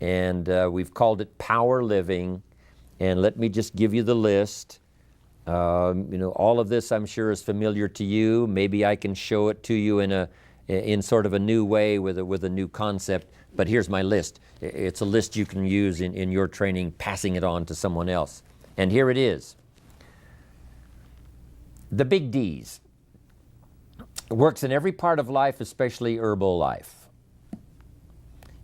and we've called it Power Living. And let me just give you the list. All of this I'm sure is familiar to you. Maybe I can show it to you in sort of a new way with a new concept. But here's my list. It's a list you can use in your training, passing it on to someone else. And here it is. The big D's. Works in every part of life, especially herbal life.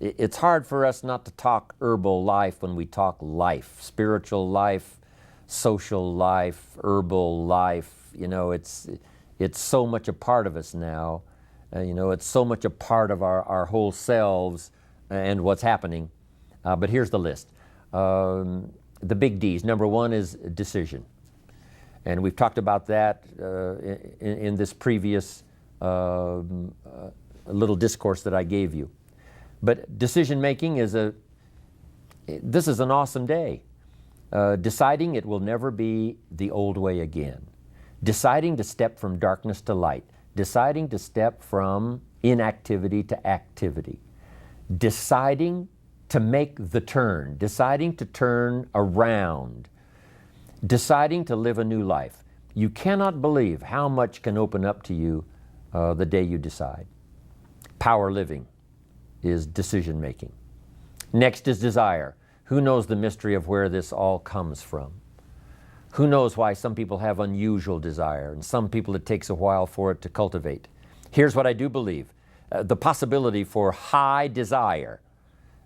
It's hard for us not to talk herbal life when we talk life, spiritual life, social life, herbal life. It's so much a part of us now. It's so much a part of our whole selves and what's happening. But here's the list. The big D's. Number one is decision. And we've talked about that in this previous little discourse that I gave you. But decision making this is an awesome day. Deciding it will never be the old way again. Deciding to step from darkness to light. Deciding to step from inactivity to activity. Deciding to make the turn. Deciding to turn around. Deciding to live a new life. You cannot believe how much can open up to you the day you decide. Power living is decision making. Next is desire. Who knows the mystery of where this all comes from? Who knows why some people have unusual desire and some people it takes a while for it to cultivate? Here's what I do believe. The possibility for high desire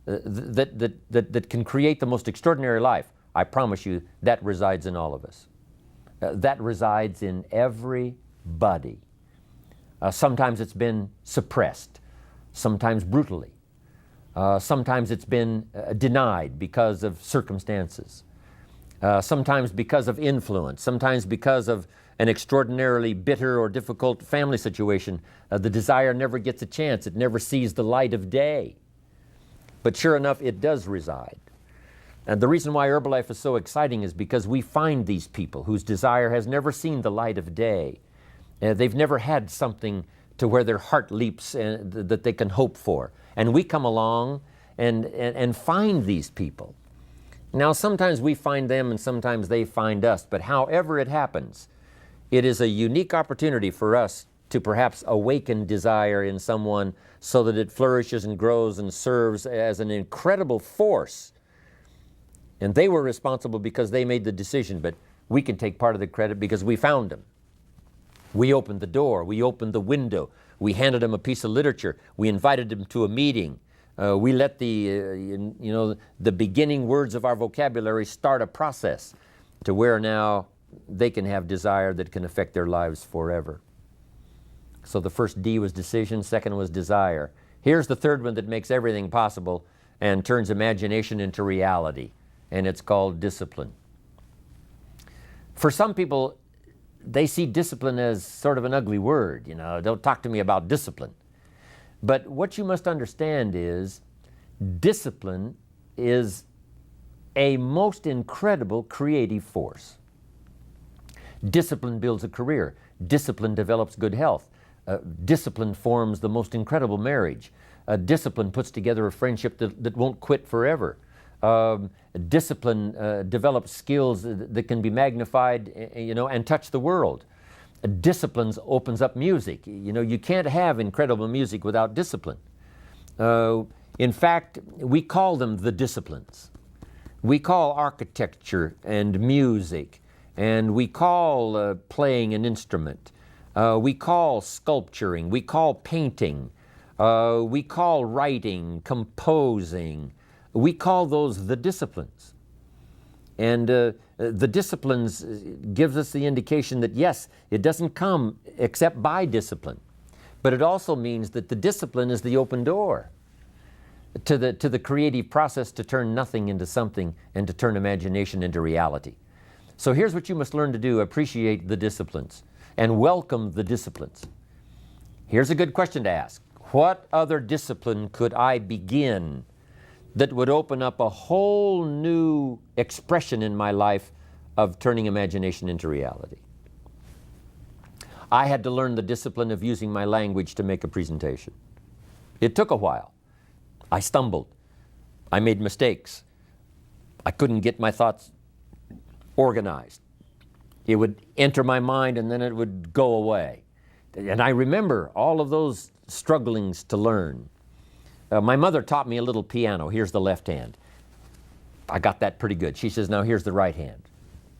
that can create the most extraordinary life, I promise you, that resides in all of us. That resides in everybody. Sometimes it's been suppressed, sometimes brutally. Sometimes it's been denied because of circumstances. Sometimes because of influence, sometimes because of an extraordinarily bitter or difficult family situation. The desire never gets a chance. It never sees the light of day. But sure enough, it does reside. And the reason why Herbalife is so exciting is because we find these people whose desire has never seen the light of day. They've never had something to where their heart leaps that they can hope for. And we come along and find these people. Now, sometimes we find them and sometimes they find us, but however it happens, it is a unique opportunity for us to perhaps awaken desire in someone so that it flourishes and grows and serves as an incredible force. And they were responsible because they made the decision, but we can take part of the credit because we found them. We opened the door, we opened the window, we handed them a piece of literature, we invited them to a meeting. We let the beginning words of our vocabulary start a process to where now they can have desire that can affect their lives forever. So the first D was decision, second was desire. Here's the third one that makes everything possible and turns imagination into reality, and it's called discipline. For some people, they see discipline as sort of an ugly word. Don't talk to me about discipline. But what you must understand is discipline is a most incredible creative force. Discipline builds a career. Discipline develops good health. Discipline forms the most incredible marriage. Discipline puts together a friendship that won't quit forever. Discipline develops skills that can be magnified, and touch the world. Discipline opens up music. You can't have incredible music without discipline. In fact, we call them the disciplines. We call architecture and music, and we call playing an instrument. We call sculpturing. We call painting. We call writing, composing. We call those the disciplines. And the disciplines gives us the indication that yes, it doesn't come except by discipline. But it also means that the discipline is the open door to the creative process to turn nothing into something and to turn imagination into reality. So here's what you must learn to do: appreciate the disciplines and welcome the disciplines. Here's a good question to ask. What other discipline could I begin that would open up a whole new expression in my life of turning imagination into reality? I had to learn the discipline of using my language to make a presentation. It took a while. I stumbled. I made mistakes. I couldn't get my thoughts organized. It would enter my mind and then it would go away. And I remember all of those strugglings to learn. My mother taught me a little piano. Here's the left hand. I got that pretty good. She says, now here's the right hand.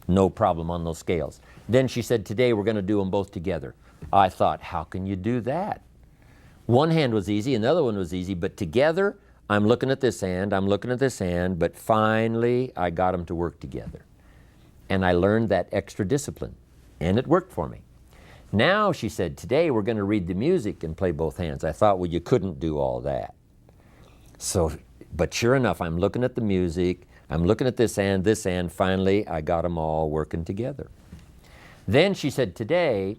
No problem on those scales. Then she said, today we're going to do them both together. I thought, how can you do that? One hand was easy, another one was easy, but together, I'm looking at this hand, I'm looking at this hand, but finally I got them to work together. And I learned that extra discipline, and it worked for me. Now, she said, today we're going to read the music and play both hands. I thought, well, you couldn't do all that. So, but sure enough, I'm looking at the music, I'm looking at this hand, finally I got them all working together. Then she said, today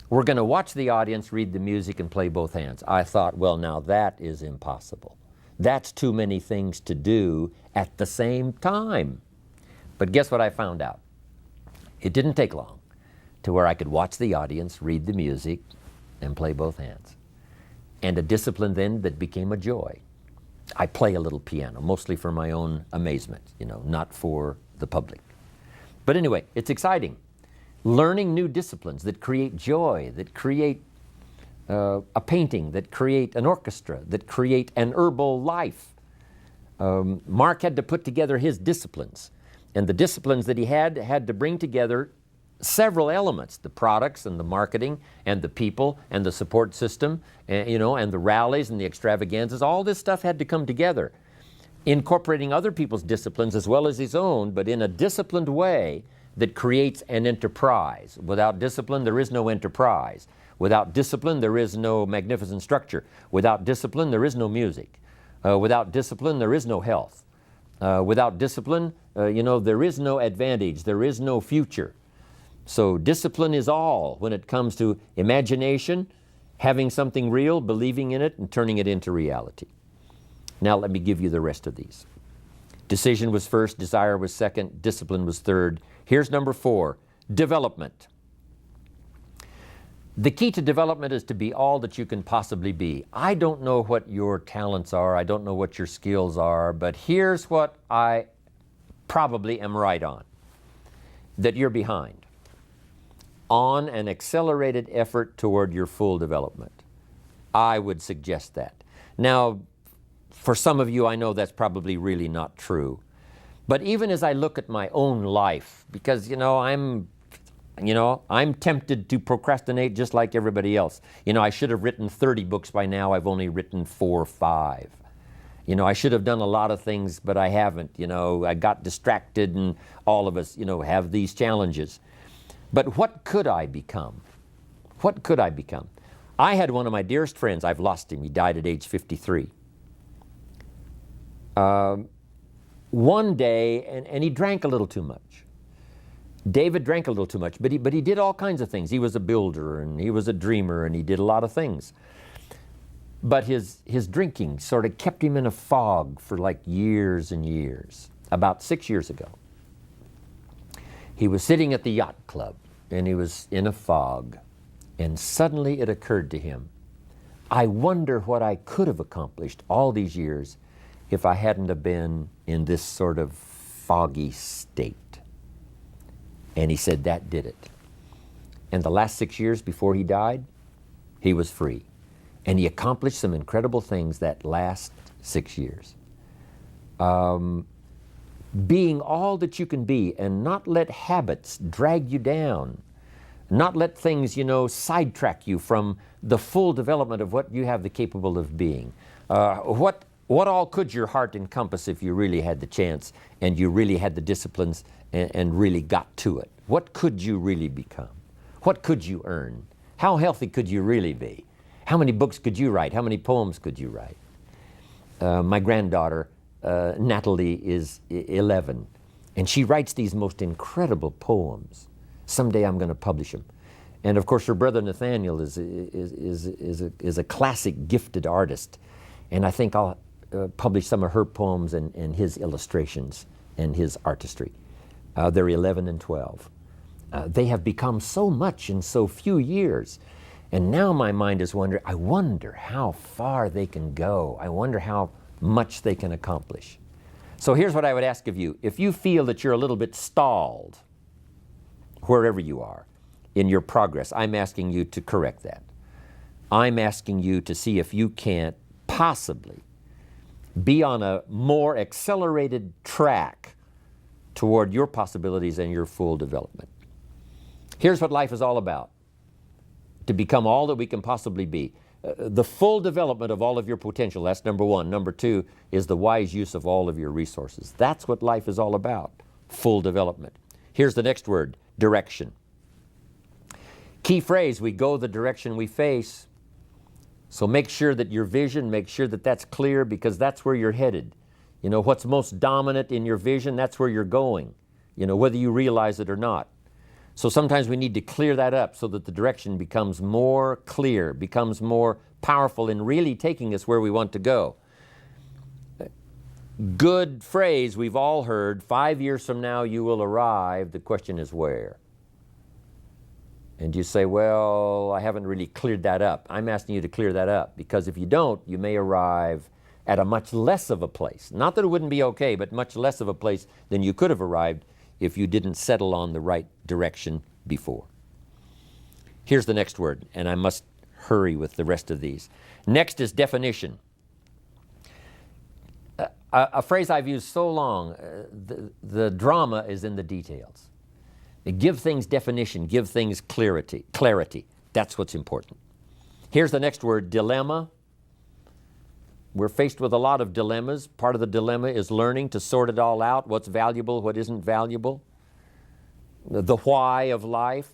we're going to watch the audience read the music and play both hands. I thought, well, now that is impossible. That's too many things to do at the same time. But guess what I found out? It didn't take long to where I could watch the audience read the music and play both hands. And a discipline then that became a joy. I play a little piano, mostly for my own amazement, not for the public. But anyway, it's exciting. Learning new disciplines that create joy, that create a painting, that create an orchestra, that create an herbal life. Mark had to put together his disciplines. And the disciplines that he had to bring together several elements, the products and the marketing and the people and the support system, and the rallies and the extravaganzas. All this stuff had to come together, incorporating other people's disciplines as well as his own, but in a disciplined way that creates an enterprise. Without discipline, there is no enterprise. Without discipline, there is no magnificent structure. Without discipline, there is no music. Without discipline, there is no health. Without discipline, there is no advantage. There is no future. So discipline is all when it comes to imagination, having something real, believing in it, and turning it into reality. Now let me give you the rest of these. Decision was first, desire was second, discipline was third. Here's number 4, development. The key to development is to be all that you can possibly be. I don't know what your talents are, I don't know what your skills are, but here's what I probably am right on, that you're behind on an accelerated effort toward your full development. I would suggest that. Now, for some of you, I know that's probably really not true. But even as I look at my own life, because, I'm tempted to procrastinate just like everybody else. I should have written 30 books by now. I've only written 4 or 5. I should have done a lot of things, but I haven't. I got distracted, and all of us, have these challenges. But what could I become? What could I become? I had one of my dearest friends. I've lost him. He died at age 53. One day, and he drank a little too much. David drank a little too much, but he did all kinds of things. He was a builder, and he was a dreamer, and he did a lot of things. But his drinking sort of kept him in a fog for like years and years. About 6 years ago, he was sitting at the yacht club, and he was in a fog, and suddenly it occurred to him, I wonder what I could have accomplished all these years if I hadn't have been in this sort of foggy state. And he said that did it. And the last 6 years before he died, he was free. And he accomplished some incredible things that last 6 years. Being all that you can be and not let habits drag you down. Not let things, sidetrack you from the full development of what you have the capable of being. What all could your heart encompass if you really had the chance and you really had the disciplines and really got to it? What could you really become? What could you earn? How healthy could you really be? How many books could you write? How many poems could you write? My granddaughter, Natalie, is 11, and she writes these most incredible poems. Someday I'm going to publish them. And of course, her brother Nathaniel is a classic gifted artist, and I think I'll publish some of her poems and his illustrations and his artistry. They're 11 and 12. They have become so much in so few years. And now my mind is wondering, I wonder how far they can go. I wonder how much they can accomplish. So here's what I would ask of you. If you feel that you're a little bit stalled, wherever you are, in your progress, I'm asking you to correct that. I'm asking you to see if you can't possibly be on a more accelerated track toward your possibilities and your full development. Here's what life is all about: to become all that we can possibly be. The full development of all of your potential, that's number one. Number two is the wise use of all of your resources. That's what life is all about, full development. Here's the next word: direction. Key phrase: we go the direction we face. So make sure that your vision, make sure that that's clear, because that's where you're headed. You know, what's most dominant in your vision, that's where you're going, you know, whether you realize it or not. So sometimes we need to clear that up so that the direction becomes more clear, becomes more powerful in really taking us where we want to go. Good phrase we've all heard: 5 years from now you will arrive. The question is where? And you say, well, I haven't really cleared that up. I'm asking you to clear that up, because if you don't, you may arrive at a much less of a place. Not that it wouldn't be okay, but much less of a place than you could have arrived if you didn't settle on the right direction before. Here's the next word, and I must hurry with the rest of these. Next is definition. A phrase I've used so long: the drama is in the details. Give things definition, give things clarity. That's what's important. Here's the next word: dilemma. We're faced with a lot of dilemmas. Part of the dilemma is learning to sort it all out: what's valuable, what isn't valuable. The why of life.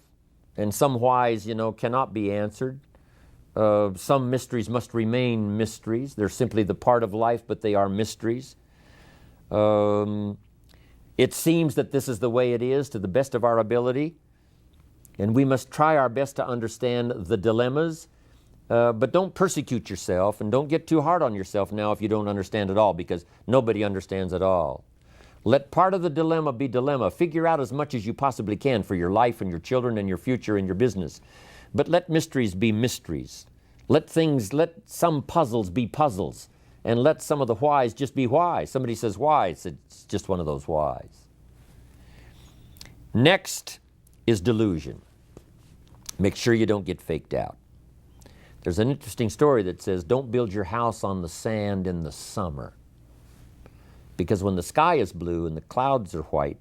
And some whys, you know, cannot be answered. Some mysteries must remain mysteries. They're simply the part of life, but they are mysteries. It seems that this is the way it is to the best of our ability, and we must try our best to understand the dilemmas, but don't persecute yourself, and don't get too hard on yourself now if you don't understand it all, because nobody understands it all. Let part of the dilemma be dilemma. Figure out as much as you possibly can for your life and your children and your future and your business, but let mysteries be mysteries. Let some puzzles be puzzles. And let some of the whys just be whys. Somebody says why, it's just one of those whys. Next is delusion. Make sure you don't get faked out. There's an interesting story that says, don't build your house on the sand in the summer. Because when the sky is blue and the clouds are white,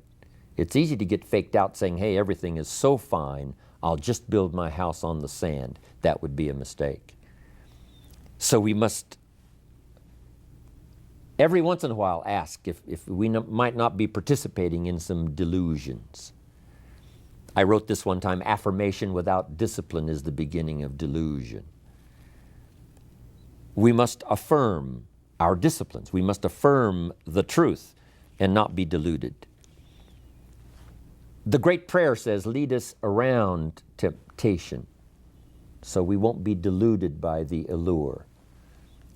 it's easy to get faked out saying, hey, everything is so fine, I'll just build my house on the sand. That would be a mistake. So we must every once in a while ask if we might not be participating in some delusions. I wrote this one time: affirmation without discipline is the beginning of delusion. We must affirm our disciplines. We must affirm the truth and not be deluded. The great prayer says, lead us around temptation so we won't be deluded by the allure.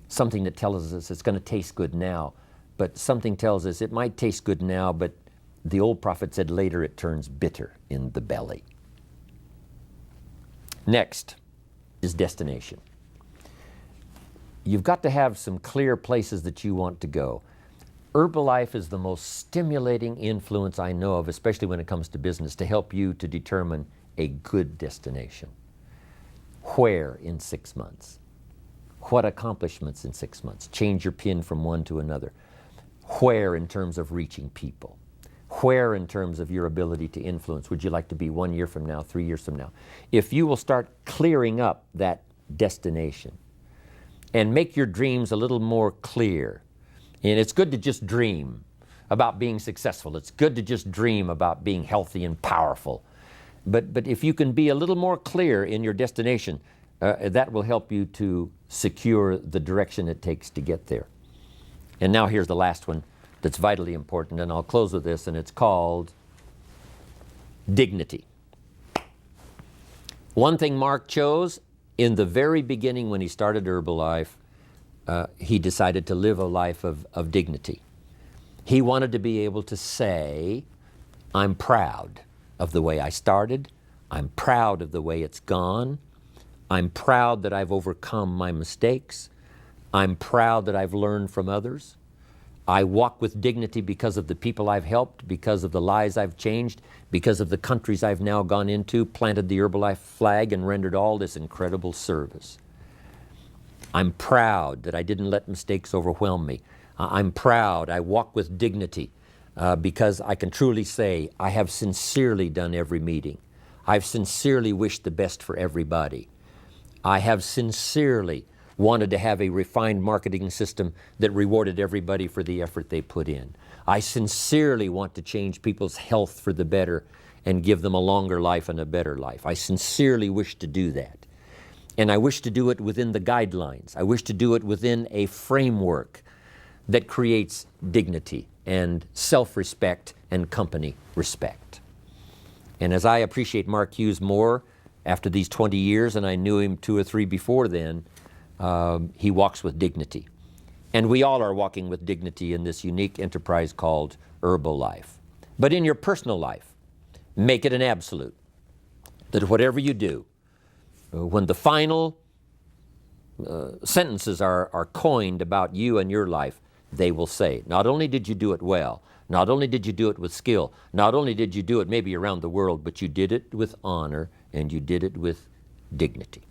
Something that tells us it's going to taste good now, but something tells us it might taste good now, but the old prophet said later it turns bitter in the belly. Next is destination. You've got to have some clear places that you want to go. Herbalife is the most stimulating influence I know of, especially when it comes to business, to help you to determine a good destination. Where in 6 months? What accomplishments in 6 months? Change your pin from one to another. Where in terms of reaching people? Where in terms of your ability to influence? Would you like to be 1 year from now, 3 years from now? If you will start clearing up that destination and make your dreams a little more clear, and it's good to just dream about being successful. It's good to just dream about being healthy and powerful. But if you can be a little more clear in your destination, that will help you to secure the direction it takes to get there. And now here's the last one that's vitally important, and I'll close with this, and it's called dignity. One thing Mark chose in the very beginning when he started Herbalife, he decided to live a life of dignity. He wanted to be able to say, I'm proud of the way I started. I'm proud of the way it's gone. I'm proud that I've overcome my mistakes. I'm proud that I've learned from others. I walk with dignity because of the people I've helped, because of the lives I've changed, because of the countries I've now gone into, planted the Herbalife flag, and rendered all this incredible service. I'm proud that I didn't let mistakes overwhelm me. I'm proud I walk with dignity because I can truly say I have sincerely done every meeting. I've sincerely wished the best for everybody. I have sincerely wanted to have a refined marketing system that rewarded everybody for the effort they put in. I sincerely want to change people's health for the better and give them a longer life and a better life. I sincerely wish to do that. And I wish to do it within the guidelines. I wish to do it within a framework that creates dignity and self-respect and company respect. And as I appreciate Mark Hughes more after these 20 years, and I knew him 2 or 3 before then, he walks with dignity. And we all are walking with dignity in this unique enterprise called Herbalife. But in your personal life, make it an absolute that whatever you do, when the final sentences are coined about you and your life, they will say, not only did you do it well, not only did you do it with skill, not only did you do it maybe around the world, but you did it with honor and you did it with dignity.